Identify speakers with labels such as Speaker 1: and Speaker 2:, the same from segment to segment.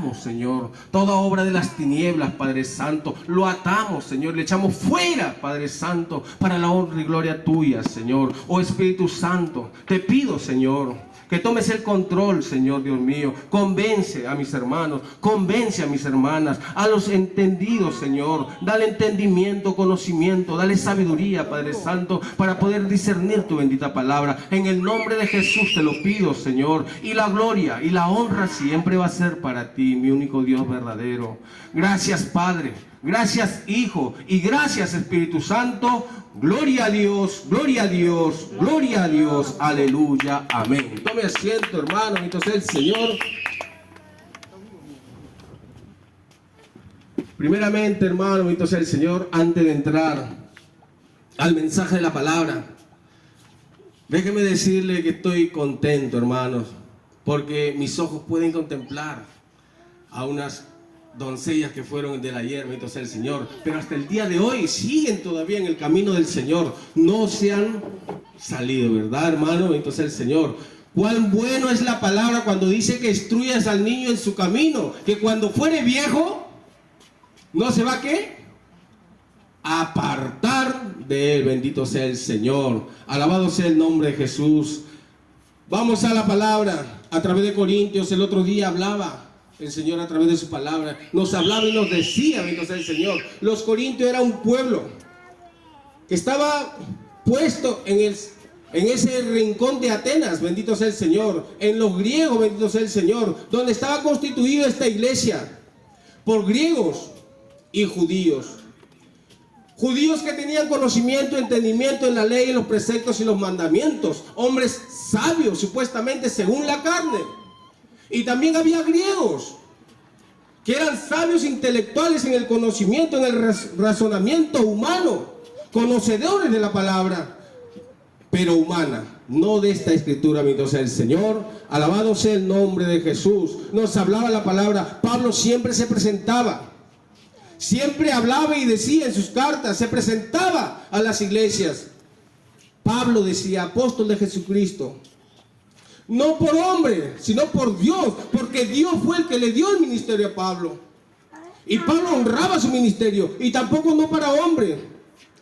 Speaker 1: atamos, Señor, toda obra de las tinieblas, Padre Santo, lo atamos, Señor, le echamos fuera, Padre Santo, para la honra y gloria tuya, Señor. Oh Espíritu Santo, te pido, Señor, que tomes el control, Señor Dios mío. Convence a mis hermanos, convence a mis hermanas, a los entendidos, Señor. Dale entendimiento, conocimiento, dale sabiduría, Padre Santo, para poder discernir tu bendita palabra. En el nombre de Jesús te lo pido, Señor. Y la gloria y la honra siempre va a ser para ti, mi único Dios verdadero. Gracias, Padre. Gracias, Hijo, y gracias, Espíritu Santo. Gloria a Dios, gloria a Dios, gloria a Dios. Aleluya, amén. Tome asiento, hermano, bendito sea el Señor. Primeramente, hermano, bendito sea el Señor, antes de entrar al mensaje de la palabra, déjeme decirle que estoy contento, hermanos, porque mis ojos pueden contemplar a unas doncellas que fueron del ayer, bendito sea el Señor, pero hasta el día de hoy siguen todavía en el camino del Señor, no se han salido, ¿verdad, hermano? Bendito sea el Señor. Cuán bueno es la palabra cuando dice que instruyas al niño en su camino, que cuando fuere viejo no se va a ¿qué? Apartar de él. Bendito sea el Señor, alabado sea el nombre de Jesús. Vamos a la palabra. A través de Corintios, el otro día hablaba el Señor a través de su palabra, nos hablaba y nos decía, bendito sea el Señor. Los corintios era un pueblo que estaba puesto en ese rincón de Atenas, bendito sea el Señor, en los griegos, bendito sea el Señor, donde estaba constituida esta iglesia por griegos y judíos. Judíos que tenían conocimiento, entendimiento en la ley, en los preceptos y los mandamientos, hombres sabios supuestamente según la carne. Y también había griegos que eran sabios intelectuales en el conocimiento, en el razonamiento humano, conocedores de la palabra, pero humana, no de esta escritura, bendito sea el Señor. Alabado sea el nombre de Jesús. Nos hablaba la palabra. Pablo siempre se presentaba, siempre hablaba y decía en sus cartas, se presentaba a las iglesias. Pablo decía, apóstol de Jesucristo, no por hombre, sino por Dios, porque Dios fue el que le dio el ministerio a Pablo. Y Pablo honraba su ministerio, y tampoco no para hombre,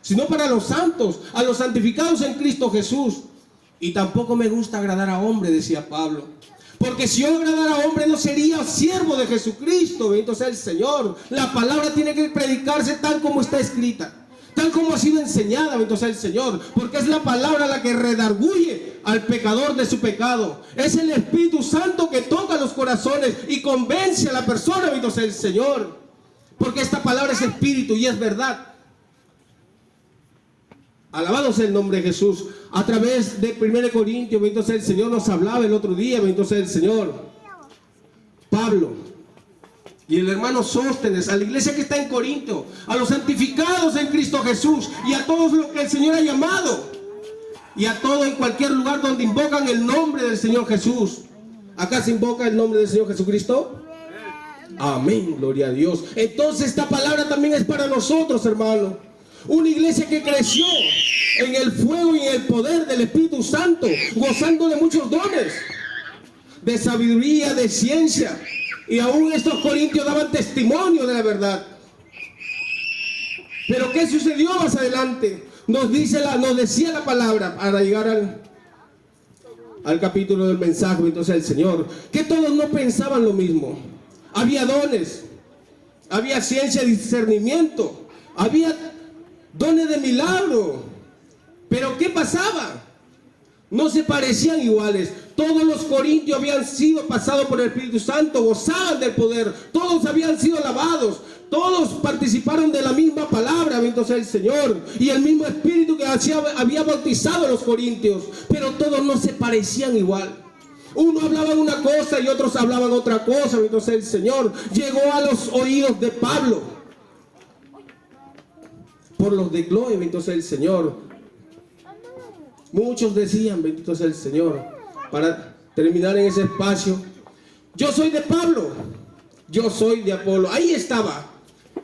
Speaker 1: sino para los santos, a los santificados en Cristo Jesús. Y tampoco me gusta agradar a hombre, decía Pablo, porque si yo agradara a hombre no sería siervo de Jesucristo, bendito sea el Señor. La palabra tiene que predicarse tal como está escrita, tal como ha sido enseñada, bendito sea el Señor, porque es la palabra la que redarguye al pecador de su pecado. Es el Espíritu Santo que toca los corazones y convence a la persona, bendito sea el Señor, porque esta palabra es espíritu y es verdad. Alabado sea el nombre de Jesús. A través de 1 Corintios, bendito sea el Señor, nos hablaba el otro día, bendito sea el Señor, Pablo y el hermano Sóstenes, a la iglesia que está en Corinto, a los santificados en Cristo Jesús y a todos los que el Señor ha llamado, y a todos en cualquier lugar donde invocan el nombre del Señor Jesús. ¿Acá se invoca el nombre del Señor Jesucristo? Amén, gloria a Dios. Entonces esta palabra también es para nosotros, hermano. Una iglesia que creció en el fuego y en el poder del Espíritu Santo, gozando de muchos dones, de sabiduría, de ciencia. Y aún estos corintios daban testimonio de la verdad. Pero ¿qué sucedió más adelante? Nos decía la palabra, para llegar al capítulo del mensaje, entonces el Señor, que todos no pensaban lo mismo. Había dones, había ciencia y discernimiento, había dones de milagro. Pero ¿qué pasaba? No se parecían iguales. Todos los corintios habían sido pasados por el Espíritu Santo, gozaban del poder, todos habían sido lavados, todos participaron de la misma palabra, bendito sea el Señor, y el mismo Espíritu que había bautizado a los corintios, pero todos no se parecían igual. Uno hablaba una cosa y otros hablaban otra cosa, bendito sea el Señor. Llegó a los oídos de Pablo por los de Chloe, bendito sea el Señor. Muchos decían, bendito sea el Señor, para terminar en ese espacio, yo soy de Pablo, yo soy de Apolo. Ahí estaba.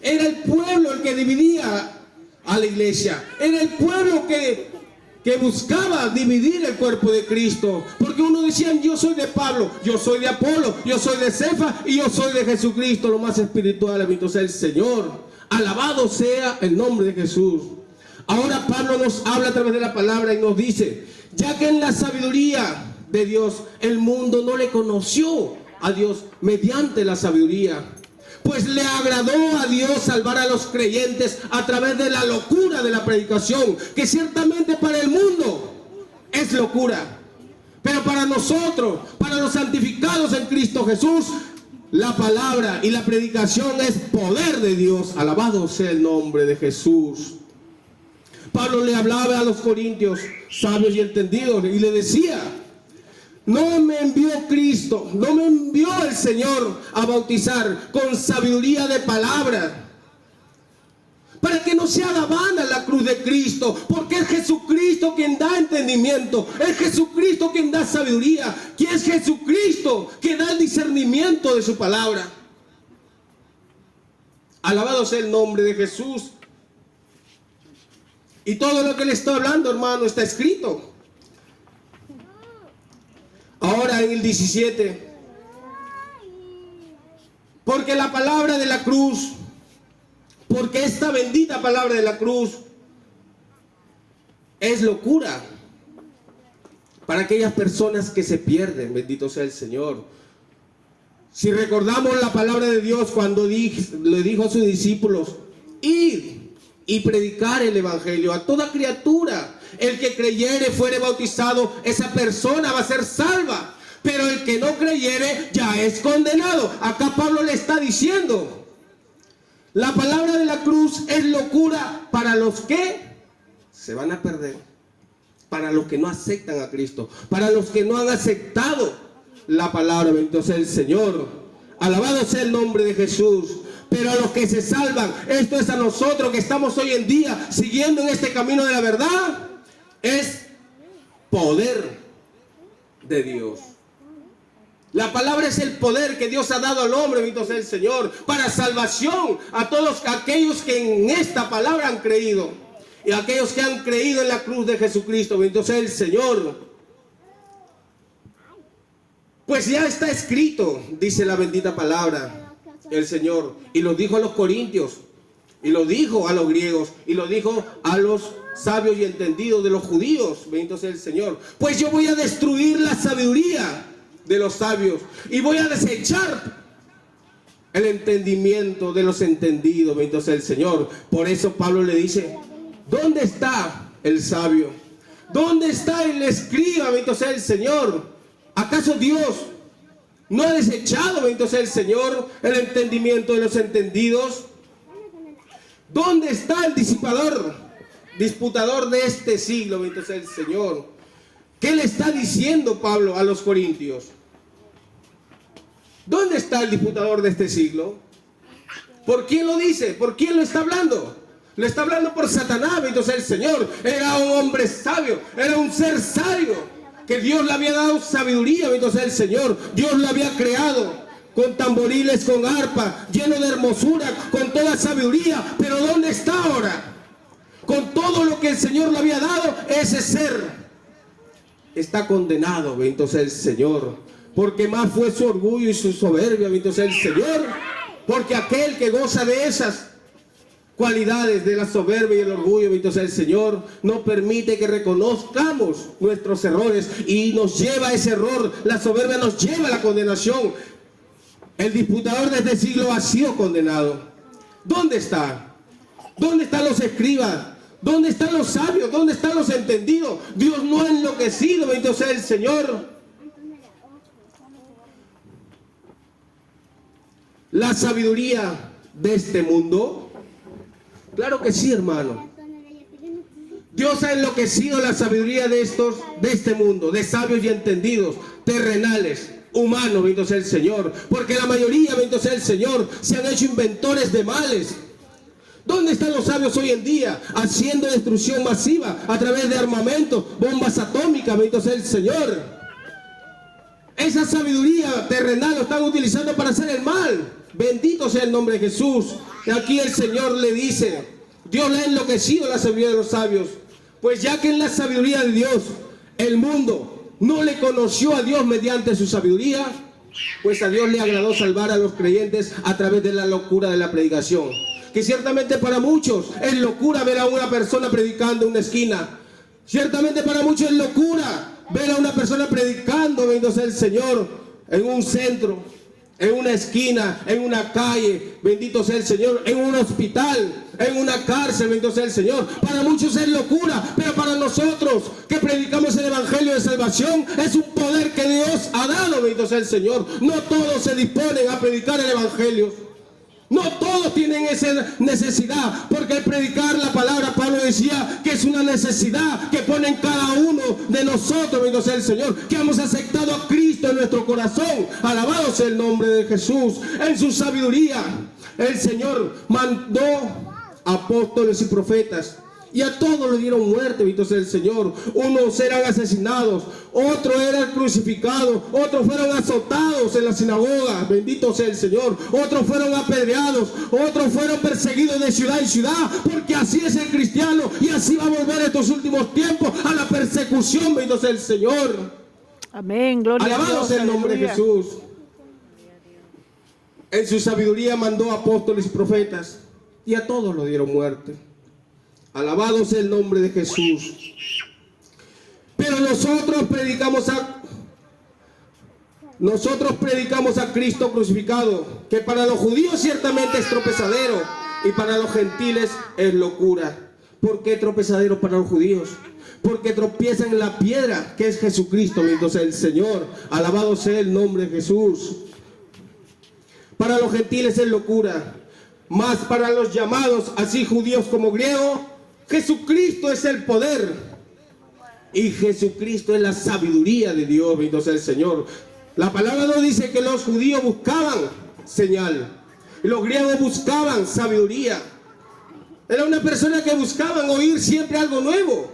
Speaker 1: Era el pueblo el que dividía a la iglesia. Era el pueblo que que buscaba dividir el cuerpo de Cristo, porque uno decía: yo soy de Pablo, yo soy de Apolo, yo soy de Cefa y yo soy de Jesucristo, lo más espiritual. Bendito sea el Señor, alabado sea el nombre de Jesús. Ahora Pablo nos habla a través de la palabra y nos dice: ya que en la sabiduría de Dios el mundo no le conoció a Dios mediante la sabiduría, pues le agradó a Dios salvar a los creyentes a través de la locura de la predicación, que ciertamente para el mundo es locura, pero para nosotros, para los santificados en Cristo Jesús, la palabra y la predicación es poder de Dios. Alabado sea el nombre de Jesús. Pablo le hablaba a los corintios sabios y entendidos y le decía: no me envió Cristo, no me envió el Señor a bautizar con sabiduría de palabra, para que no se haga vana la cruz de Cristo, porque es Jesucristo quien da entendimiento, es Jesucristo quien da sabiduría, y es Jesucristo quien da el discernimiento de su palabra. Alabado sea el nombre de Jesús. Y todo lo que le estoy hablando, hermano, está escrito. Ahora en el 17, porque la palabra de la cruz, porque esta bendita palabra de la cruz es locura para aquellas personas que se pierden. Bendito sea el Señor. Si recordamos la palabra de Dios cuando le dijo a sus discípulos: id y predicar el evangelio a toda criatura. El que creyere, fuere bautizado, esa persona va a ser salva. Pero el que no creyere ya es condenado. Acá Pablo le está diciendo: la palabra de la cruz es locura para los que se van a perder, para los que no aceptan a Cristo, para los que no han aceptado la palabra. Bendito sea el Señor, alabado sea el nombre de Jesús. Pero a los que se salvan, esto es a nosotros que estamos hoy en día siguiendo en este camino de la verdad, es poder de Dios. La palabra es el poder que Dios ha dado al hombre, bendito sea el Señor, para salvación a todos aquellos que en esta palabra han creído, y a aquellos que han creído en la cruz de Jesucristo. Bendito sea el Señor. Pues ya está escrito, dice la bendita palabra el Señor, y lo dijo a los corintios, y lo dijo a los griegos, y lo dijo a los sabios y entendidos de los judíos. Bendito sea el Señor. Pues yo voy a destruir la sabiduría de los sabios, y voy a desechar el entendimiento de los entendidos. Bendito sea el Señor. Por eso Pablo le dice: ¿dónde está el sabio? ¿Dónde está el escriba? Bendito sea el Señor. ¿Acaso Dios no ha desechado, bendito sea el Señor, el entendimiento de los entendidos? ¿Dónde está el disputador de este siglo? Bendito sea el Señor. ¿Qué le está diciendo Pablo a los corintios? ¿Dónde está el disputador de este siglo? ¿Por quién lo dice? ¿Por quién lo está hablando? Lo está hablando por Satanás. Bendito sea el Señor. Era un hombre sabio, era un ser sabio, que Dios le había dado sabiduría. Bendito sea el Señor. Dios lo había creado con tamboriles, con arpa, lleno de hermosura, con toda sabiduría. Pero ¿dónde está ahora? Con todo lo que el Señor le había dado, ese ser está condenado. Bendito sea el Señor. Porque más fue su orgullo y su soberbia. Bendito sea el Señor. Porque aquel que goza de esas cualidades, de la soberbia y el orgullo, bendito sea el Señor, no permite que reconozcamos nuestros errores y nos lleva a ese error. La soberbia nos lleva a la condenación. El disputador de este siglo ha sido condenado. ¿Dónde está? ¿Dónde están los escribas? ¿Dónde están los sabios? ¿Dónde están los entendidos? Dios no ha enloquecido, bendito sea el Señor. La sabiduría de este mundo, claro que sí, hermano. Dios ha enloquecido la sabiduría de este mundo, de sabios y entendidos, terrenales, humanos, bendito sea el Señor. Porque la mayoría, bendito sea el Señor, se han hecho inventores de males. ¿Dónde están los sabios hoy en día? Haciendo destrucción masiva a través de armamento, bombas atómicas, bendito sea el Señor. Esa sabiduría terrenal lo están utilizando para hacer el mal. Bendito sea el nombre de Jesús. Y aquí el Señor le dice: Dios le ha enloquecido la sabiduría de los sabios Pues ya que en la sabiduría de Dios el mundo no le conoció a Dios mediante su sabiduría, pues a Dios le agradó salvar a los creyentes a través de la locura de la predicación. Que ciertamente para muchos es locura ver a una persona predicando en una esquina. Ciertamente para muchos es locura ver a una persona predicando, bendito sea el Señor, en un centro, en una esquina, en una calle, bendito sea el Señor, en un hospital, en una cárcel, bendito sea el Señor. Para muchos es locura, pero para nosotros que predicamos el Evangelio de salvación, es un poder que Dios ha dado, bendito sea el Señor. No todos se disponen a predicar el Evangelio. No todos tienen esa necesidad, porque al predicar la palabra, Pablo decía que es una necesidad que pone en cada uno de nosotros, bendito sea el Señor, que hemos aceptado a Cristo en nuestro corazón. Alabado sea el nombre de Jesús. En su sabiduría, el Señor mandó apóstoles y profetas, y a todos le dieron muerte, bendito sea el Señor. Unos eran asesinados, otros eran crucificados, otros fueron azotados en la sinagoga, bendito sea el Señor. Otros fueron apedreados, otros fueron perseguidos de ciudad en ciudad, porque así es el cristiano, y así va a volver estos últimos tiempos a la persecución, bendito sea el Señor.
Speaker 2: Amén, gloria a Dios.
Speaker 1: Alabado sea el nombre de Jesús. En su sabiduría mandó apóstoles y profetas, y a todos lo dieron muerte. Alabado sea el nombre de Jesús. Pero nosotros predicamos a Cristo crucificado, que para los judíos ciertamente es tropezadero, y para los gentiles es locura. ¿Por qué tropezadero para los judíos? Porque tropiezan en la piedra, que es Jesucristo, bendito sea el Señor. Alabado sea el nombre de Jesús. Para los gentiles es locura, mas para los llamados, así judíos como griegos, Jesucristo es el poder, y Jesucristo es la sabiduría de Dios, bendito sea el Señor. La palabra nos dice que los judíos buscaban señal, y los griegos buscaban sabiduría. Era una persona que buscaban oír siempre algo nuevo.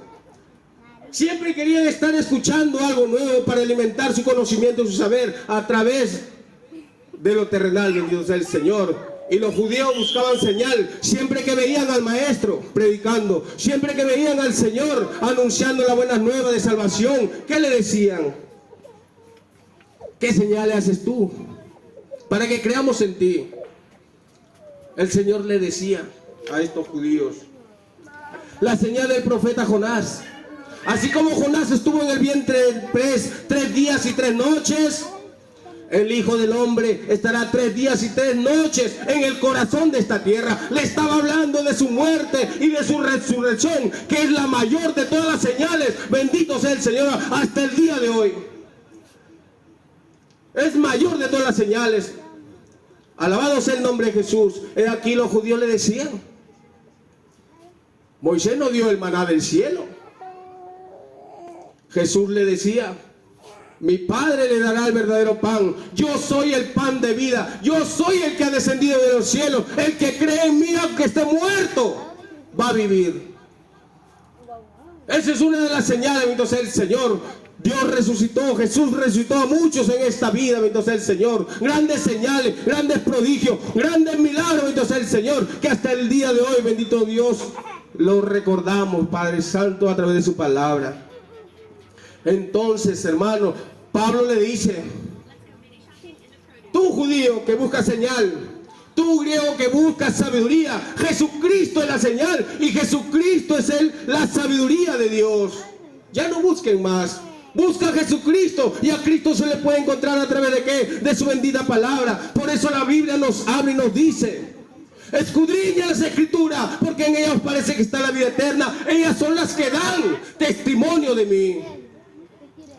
Speaker 1: Siempre querían estar escuchando algo nuevo para alimentar su conocimiento, su saber, a través de lo terrenal, bendito sea el Señor. Y los judíos buscaban señal siempre que veían al maestro predicando, siempre que veían al Señor anunciando las buenas nuevas de salvación. ¿Qué le decían? ¿Qué señales haces tú para que creamos en ti? El Señor le decía a estos judíos la señal del profeta Jonás. Así como Jonás estuvo en el vientre del pez 3 días y 3 noches, el Hijo del Hombre estará 3 días y 3 noches en el corazón de esta tierra. Le estaba hablando de su muerte y de su resurrección, que es la mayor de todas las señales. Bendito sea el Señor hasta el día de hoy. Es mayor de todas las señales. Alabado sea el nombre de Jesús. Aquí los judíos le decían: Moisés no dio el maná del cielo. Jesús le decía: mi Padre le dará el verdadero pan. Yo soy el pan de vida. Yo soy el que ha descendido de los cielos. El que cree en mí, aunque esté muerto, va a vivir. Esa es una de las señales, bendito sea el Señor. Dios resucitó, Jesús resucitó a muchos en esta vida, bendito sea el Señor. Grandes señales, grandes prodigios, grandes milagros, bendito sea el Señor, que hasta el día de hoy, bendito Dios, lo recordamos, Padre Santo, a través de su palabra. Entonces, hermano, Pablo le dice: tú judío que buscas señal, tú griego que buscas sabiduría, Jesucristo es la señal y Jesucristo es la sabiduría de Dios. Ya no busquen más. Busca a Jesucristo, y a Cristo se le puede encontrar a través de ¿qué? De su bendita palabra. Por eso la Biblia nos habla y nos dice: escudriña las Escrituras, porque en ellas parece que está la vida eterna. Ellas son las que dan testimonio de mí.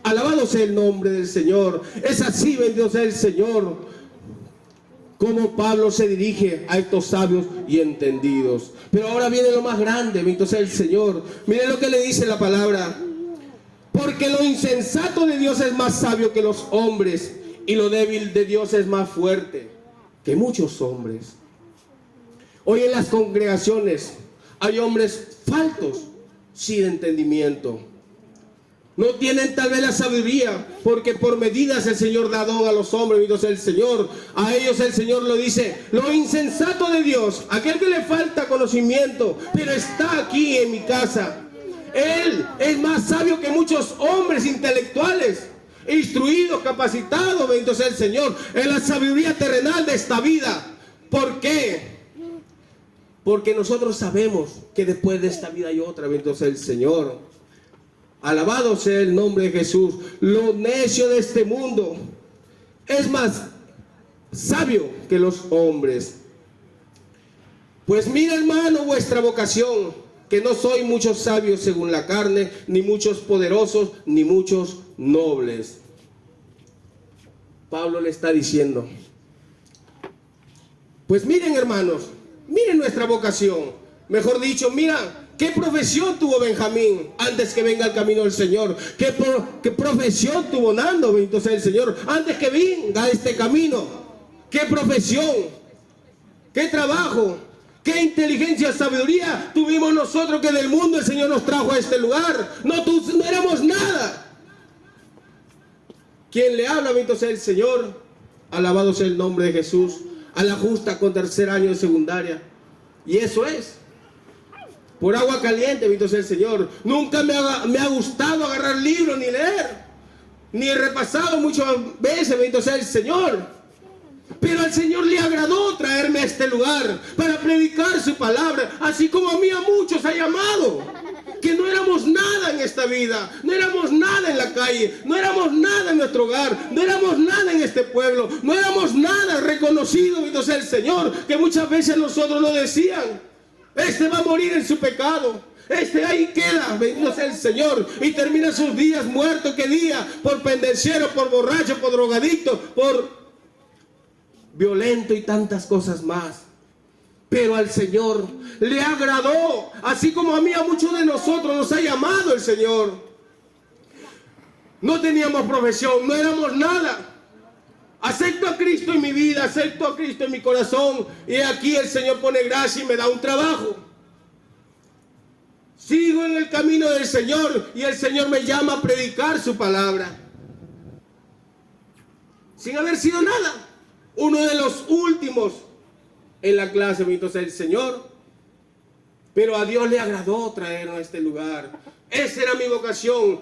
Speaker 1: Alabado sea el nombre del Señor. Es así, bendito sea el Señor, como Pablo se dirige a estos sabios y entendidos. Pero ahora viene lo más grande, bendito sea el Señor. Miren lo que le dice la palabra: porque lo insensato de Dios es más sabio que los hombres, y lo débil de Dios es más fuerte que muchos hombres. Hoy en las congregaciones hay hombres faltos, sin entendimiento. No tienen tal vez la sabiduría, porque por medidas el Señor da don a los hombres, bendito sea el Señor. A ellos el Señor lo dice: lo insensato de Dios, aquel que le falta conocimiento, pero está aquí en mi casa, Él es más sabio que muchos hombres intelectuales, instruidos, capacitados, bendito sea el Señor, en la sabiduría terrenal de esta vida. ¿Por qué? Porque nosotros sabemos que después de esta vida hay otra, bendito sea el Señor. Alabado sea el nombre de Jesús. Lo necio de este mundo es más sabio que los hombres. Pues mira, hermano, vuestra vocación, que no soy muchos sabios según la carne, ni muchos poderosos, ni muchos nobles. Pablo le está diciendo, pues miren, hermanos, miren nuestra vocación. Mejor dicho, mira qué profesión tuvo Benjamín antes que venga el camino del Señor. Qué profesión tuvo Nando, bendito sea el Señor, antes que venga este camino. Qué profesión, qué trabajo, qué inteligencia, sabiduría tuvimos nosotros, que del mundo el Señor nos trajo a este lugar. No éramos nada. Quien le habla, bendito sea el Señor, alabado sea el nombre de Jesús, a la justa con tercer año de secundaria. Y eso es por agua caliente, bendito sea el Señor. Nunca me ha gustado agarrar libros ni leer, ni he repasado muchas veces, bendito sea el Señor. Pero al Señor le agradó traerme a este lugar para predicar su palabra, así como a mí a muchos ha llamado. Que no éramos nada en esta vida, no éramos nada en la calle, no éramos nada en nuestro hogar, no éramos nada en este pueblo, no éramos nada reconocido, bendito sea el Señor, que muchas veces nosotros lo decían. Este va a morir en su pecado, este ahí queda, bendito sea el Señor, y termina sus días muerto. ¿Qué día? Por pendenciero, por borracho, por drogadicto, por violento y tantas cosas más. Pero al Señor le agradó, así como a mí, a muchos de nosotros nos ha llamado el Señor. No teníamos profesión, no éramos nada. Acepto a Cristo en mi vida, acepto a Cristo en mi corazón, y aquí el Señor pone gracia y me da un trabajo. Sigo en el camino del Señor y el Señor me llama a predicar su palabra. Sin haber sido nada. Uno de los últimos en la clase, bendito sea el Señor. Pero a Dios le agradó traernos a este lugar. Esa era mi vocación.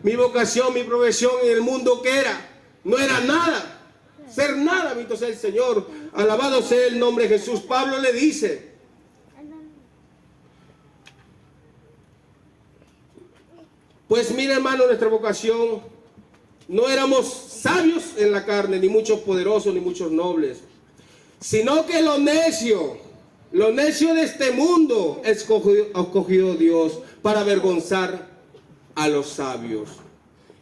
Speaker 1: Mi vocación, mi profesión en el mundo, que era. No era nada. Ser nada, bendito sea el Señor. Alabado sea el nombre de Jesús. Pablo le dice: pues mira, hermano, nuestra vocación, no éramos sabios en la carne, ni muchos poderosos, ni muchos nobles, sino que lo necio de este mundo escogió Dios para avergonzar a los sabios.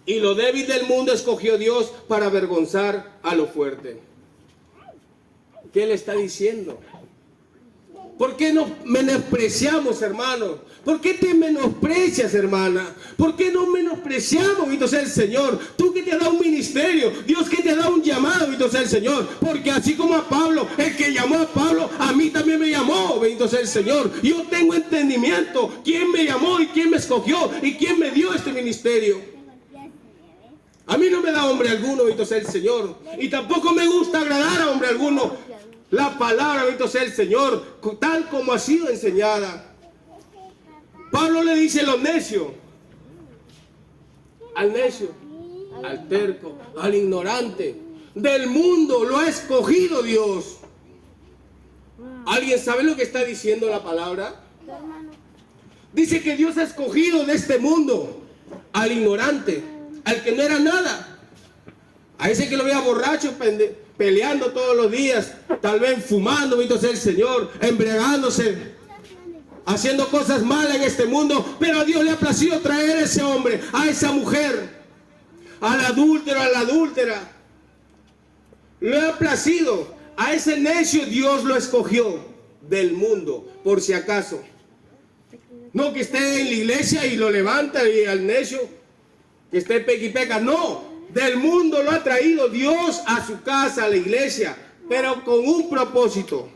Speaker 1: Y lo débil del mundo escogió Dios para avergonzar a lo fuerte. ¿Qué le está diciendo? ¿Por qué nos menospreciamos, hermano? ¿Por qué te menosprecias, hermana? ¿Por qué no menospreciamos, bendito sea el Señor? Tú que te ha dado un ministerio, Dios que te ha dado un llamado, bendito sea el Señor. Porque así como a Pablo, el que llamó a Pablo, a mí también me llamó, bendito sea el Señor. Yo tengo entendimiento, quién me llamó y quién me escogió y quién me dio este ministerio. A mí no me da hombre alguno, bendito sea el Señor. Y tampoco me gusta agradar a hombre alguno. La palabra, bendito sea el Señor, tal como ha sido enseñada. Pablo le dice lo necio, al necio, al terco, al ignorante. Del mundo lo ha escogido Dios. ¿Alguien sabe lo que está diciendo la palabra? Dice que Dios ha escogido de este mundo al ignorante, al que no era nada, a ese que lo veía borracho, peleando todos los días, tal vez fumando, bendito sea el Señor, embriagándose, haciendo cosas malas en este mundo. Pero a Dios le ha placido traer a ese hombre, a esa mujer, al adúltero, a la adúltera. Le ha placido. A ese necio Dios lo escogió del mundo, por si acaso. No que esté en la iglesia y lo levanta, y al necio que esté peca y peca. No, del mundo lo ha traído Dios a su casa, a la iglesia, pero con un propósito.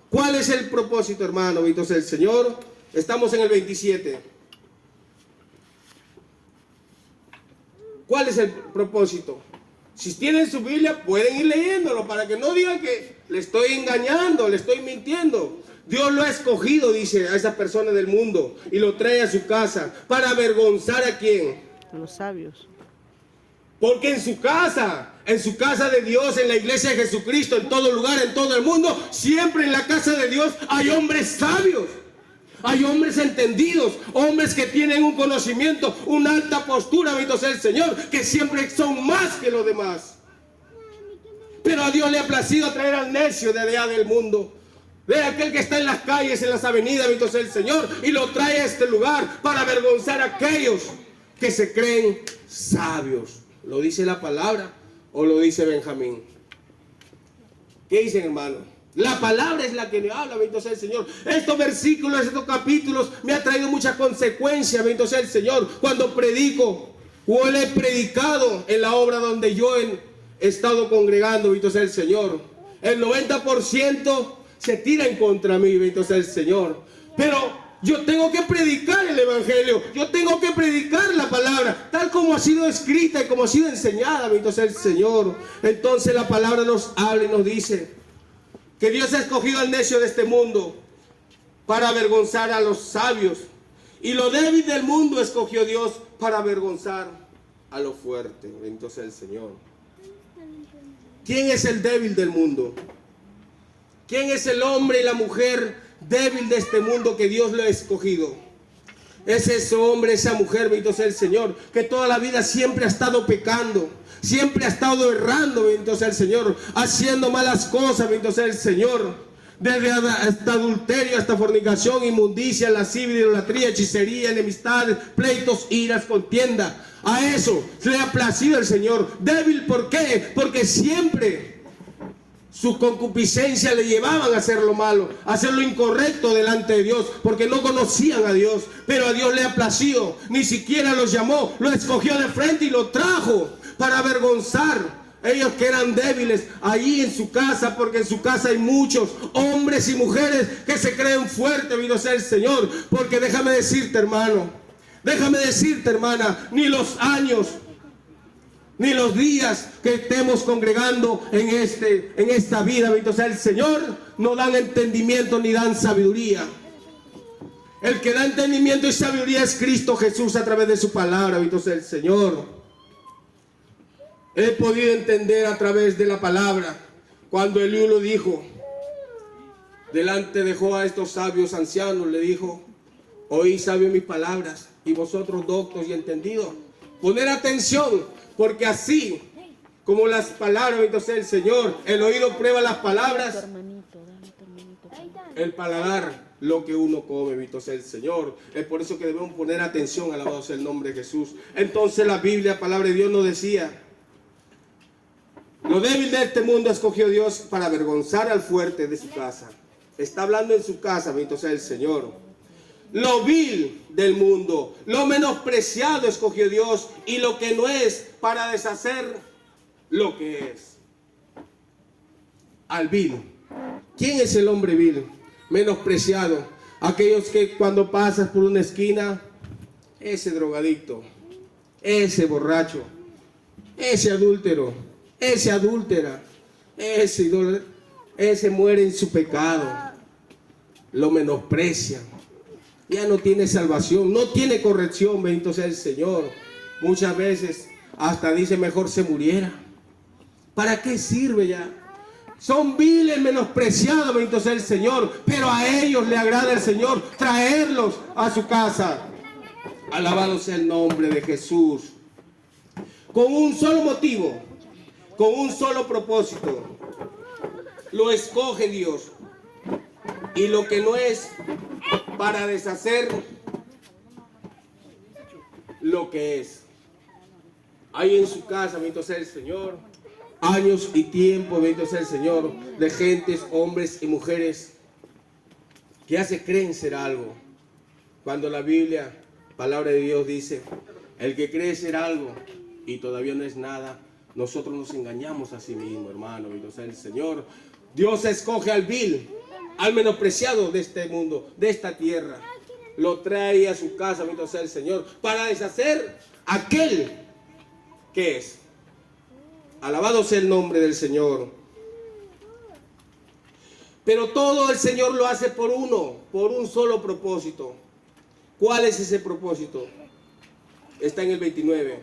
Speaker 1: ¿Cuál es el propósito, hermano? Bendito sea el Señor. Estamos en el 27. ¿Cuál es el propósito? Si tienen su Biblia, pueden ir leyéndolo para que no digan que le estoy engañando, le estoy mintiendo. Dios lo ha escogido, dice, a esa persona del mundo y lo trae a su casa para avergonzar a quién.
Speaker 2: A los sabios.
Speaker 1: Porque en su casa de Dios, en la iglesia de Jesucristo, en todo lugar, en todo el mundo, siempre en la casa de Dios hay hombres sabios. Hay hombres entendidos, hombres que tienen un conocimiento, una alta postura, bendito sea el Señor, que siempre son más que los demás. Pero a Dios le ha placido traer al necio de allá del mundo, de aquel que está en las calles, en las avenidas, bendito sea el Señor, y lo trae a este lugar para avergonzar a aquellos que se creen sabios. ¿Lo dice la palabra o lo dice Benjamín? ¿Qué dicen, hermano? La palabra es la que le habla, bendito sea el Señor. Estos versículos, estos capítulos me han traído muchas consecuencias, bendito sea el Señor. Cuando predico o le he predicado en la obra donde yo he estado congregando, bendito sea el Señor, el 90% se tira en contra mí, bendito sea el Señor. Pero yo tengo que predicar el evangelio, yo tengo que predicar la palabra, tal como ha sido escrita y como ha sido enseñada, bendito sea el Señor. Entonces la palabra nos habla y nos dice que Dios ha escogido al necio de este mundo para avergonzar a los sabios. Y lo débil del mundo escogió Dios para avergonzar a lo fuerte. Bendito sea el Señor. ¿Quién es el débil del mundo? ¿Quién es el hombre y la mujer débil de este mundo que Dios le ha escogido? Es ese hombre, esa mujer, bendito sea el Señor, que toda la vida siempre ha estado pecando, siempre ha estado errando, bendito sea el Señor, haciendo malas cosas, bendito sea el Señor, desde hasta adulterio, hasta fornicación, inmundicia, lascivia, idolatría, hechicería, enemistades, pleitos, iras, contienda. A eso le ha placido el Señor. Débil, ¿por qué? Porque siempre su concupiscencia le llevaban a hacer lo malo, a hacer lo incorrecto delante de Dios, porque no conocían a Dios. Pero a Dios le ha placido, ni siquiera los llamó, lo escogió de frente y lo trajo para avergonzar a ellos que eran débiles allí en su casa, porque en su casa hay muchos hombres y mujeres que se creen fuertes, bendito sea el Señor. Porque déjame decirte, hermano, déjame decirte, hermana, ni los años ni los días que estemos congregando en esta vida, bendito sea el Señor, no dan entendimiento ni dan sabiduría. El que da entendimiento y sabiduría es Cristo Jesús a través de su palabra, bendito sea el Señor. He podido entender a través de la palabra cuando Eliú lo dijo, delante dejó a estos sabios ancianos, le dijo: oí, sabios, mis palabras, y vosotros doctos y entendidos, poner atención. Porque así como las palabras, bendito sea el Señor, el oído prueba las palabras, el paladar lo que uno come, bendito sea el Señor. Es por eso que debemos poner atención, alabado sea el nombre de Jesús. Entonces la Biblia, palabra de Dios, nos decía: lo débil de este mundo escogió Dios para avergonzar al fuerte de su casa. Está hablando en su casa, bendito sea el Señor. Lo vil del mundo, lo menospreciado escogió Dios, y lo que no es, para deshacer lo que es. Al vil. ¿Quién es el hombre vil? Menospreciado. Aquellos que cuando pasas por una esquina, ese drogadicto, ese borracho, ese adúltero, ese adúltera, ese muere en su pecado. Lo menosprecian. Ya no tiene salvación, no tiene corrección, bendito sea el Señor. Muchas veces hasta dice mejor se muriera. ¿Para qué sirve ya? Son viles, menospreciados, bendito sea el Señor. Pero a ellos le agrada el Señor traerlos a su casa. Alabado sea el nombre de Jesús. Con un solo motivo, con un solo propósito. Lo escoge Dios. Y lo que no es, para deshacer lo que es. Hay en su casa, bendito sea el Señor, años y tiempo, bendito sea el Señor, de gentes, hombres y mujeres que ya se creen ser algo, cuando la Biblia, palabra de Dios, dice: el que cree ser algo y todavía no es nada, nosotros nos engañamos a sí mismos, hermano, bendito sea el Señor. Dios escoge al vil, al menospreciado de este mundo, de esta tierra, lo trae a su casa, bendito sea el Señor, para deshacer aquel que es. Alabado sea el nombre del Señor. Pero todo el Señor lo hace por un solo propósito. ¿Cuál es ese propósito? Está en el 29.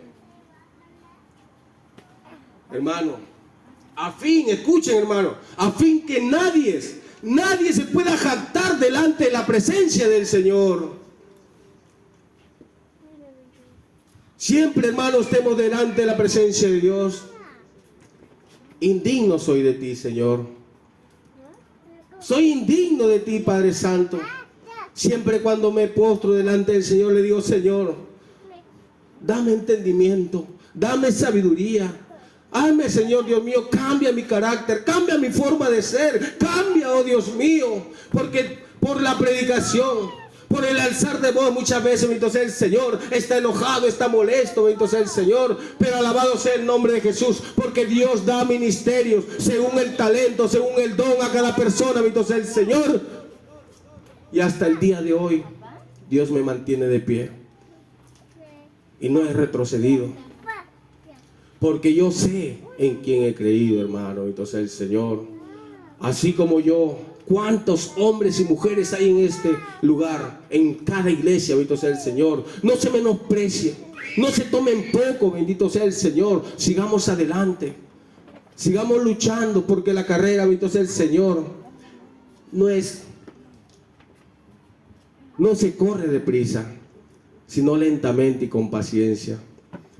Speaker 1: Hermano, escuchen hermano, a fin que nadie se pueda jactar delante de la presencia del Señor. Siempre, hermano, estemos delante de la presencia de Dios. Indigno soy de ti, Señor. Soy indigno de ti, Padre Santo. Siempre cuando me postro delante del Señor, le digo, Señor, dame entendimiento, dame sabiduría. Hazme, Señor Dios mío, cambia mi carácter, cambia mi forma de ser, cambia, oh Dios mío, porque por la predicación, por el alzar de voz muchas veces, bendito sea el Señor, está enojado, está molesto, bendito sea el Señor, pero alabado sea el nombre de Jesús, porque Dios da ministerios según el talento, según el don a cada persona, bendito sea el Señor. Y hasta el día de hoy, Dios me mantiene de pie y no he retrocedido. Porque yo sé en quién he creído, hermano. Entonces el Señor, así como yo, cuántos hombres y mujeres hay en este lugar, en cada iglesia, bendito sea el Señor. No se menosprecie, no se tomen poco, bendito sea el Señor. Sigamos adelante, sigamos luchando, porque la carrera, bendito sea el Señor, no se corre deprisa, sino lentamente y con paciencia.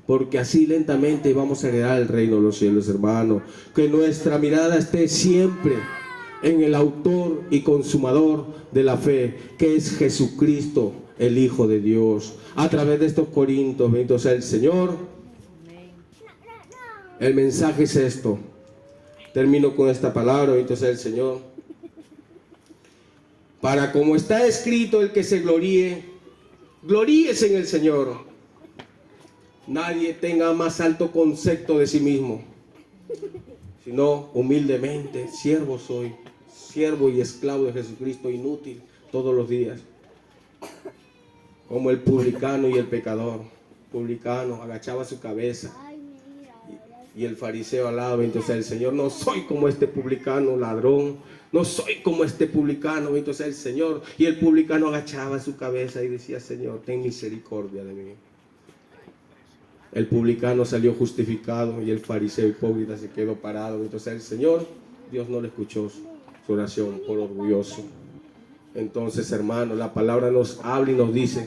Speaker 1: Porque así lentamente vamos a heredar el reino de los cielos, hermano. Que nuestra mirada esté siempre en el autor y consumador de la fe, que es Jesucristo, el Hijo de Dios. A través de estos corintios, bendito sea el Señor. El mensaje es esto. Termino con esta palabra, bendito sea el Señor. Para como está escrito, el que se gloríe, gloríese en el Señor. Nadie tenga más alto concepto de sí mismo, sino humildemente, siervo soy, siervo y esclavo de Jesucristo, inútil todos los días. Como el publicano y el pecador. Publicano agachaba su cabeza y el fariseo al lado, bendito sea el Señor. No soy como este publicano ladrón, no soy como este publicano, bendito sea el Señor. Y el publicano agachaba su cabeza y decía, Señor, ten misericordia de mí. El publicano salió justificado y el fariseo hipócrita se quedó parado. Entonces el Señor, Dios no le escuchó su oración por orgulloso. Entonces, hermano, la palabra nos habla y nos dice,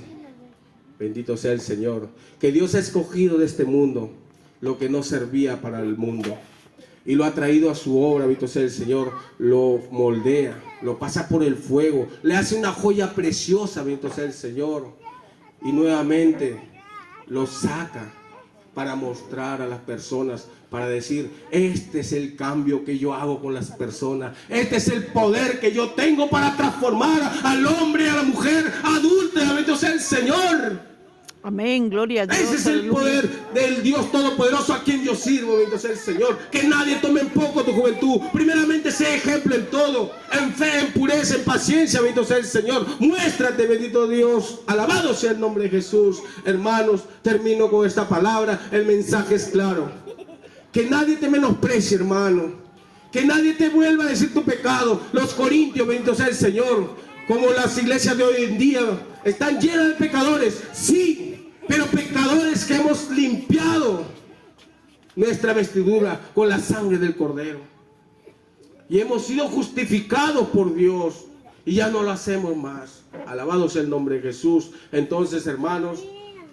Speaker 1: bendito sea el Señor, que Dios ha escogido de este mundo lo que no servía para el mundo y lo ha traído a su obra, bendito sea el Señor, lo moldea, lo pasa por el fuego, le hace una joya preciosa, bendito sea el Señor, y nuevamente lo saca para mostrar a las personas, para decir, este es el cambio que yo hago con las personas, este es el poder que yo tengo para transformar al hombre, a la mujer adúltera, bendito sea el Señor.
Speaker 2: Amén, gloria a Dios.
Speaker 1: Ese es el poder del Dios Todopoderoso a quien yo sirvo, bendito sea el Señor. Que nadie tome en poco tu juventud. Primeramente, sé ejemplo en todo, en fe, en pureza, en paciencia, bendito sea el Señor. Muéstrate, bendito Dios. Alabado sea el nombre de Jesús. Hermanos, termino con esta palabra. El mensaje es claro. Que nadie te menosprecie, hermano. Que nadie te vuelva a decir tu pecado. Los corintios, bendito sea el Señor, como las iglesias de hoy en día, están llenas de pecadores. Sí, pero pecadores que hemos limpiado nuestra vestidura con la sangre del Cordero. Y hemos sido justificados por Dios. Y ya no lo hacemos más. Alabado sea el nombre de Jesús. Entonces, hermanos,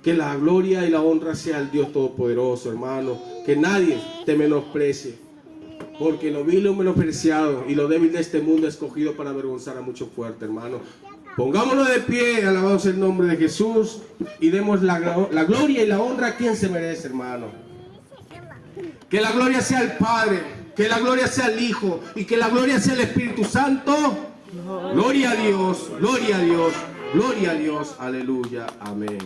Speaker 1: que la gloria y la honra sea al Dios Todopoderoso, hermano. Que nadie te menosprecie. Porque lo vil y menospreciado y lo débil de este mundo es escogido para avergonzar a mucho fuerte, hermano. Pongámonos de pie, alabado sea el nombre de Jesús, y demos la gloria y la honra a quien se merece, hermano. Que la gloria sea al Padre, que la gloria sea al Hijo y que la gloria sea al Espíritu Santo. Gloria a Dios, gloria a Dios, gloria a Dios. Aleluya, amén.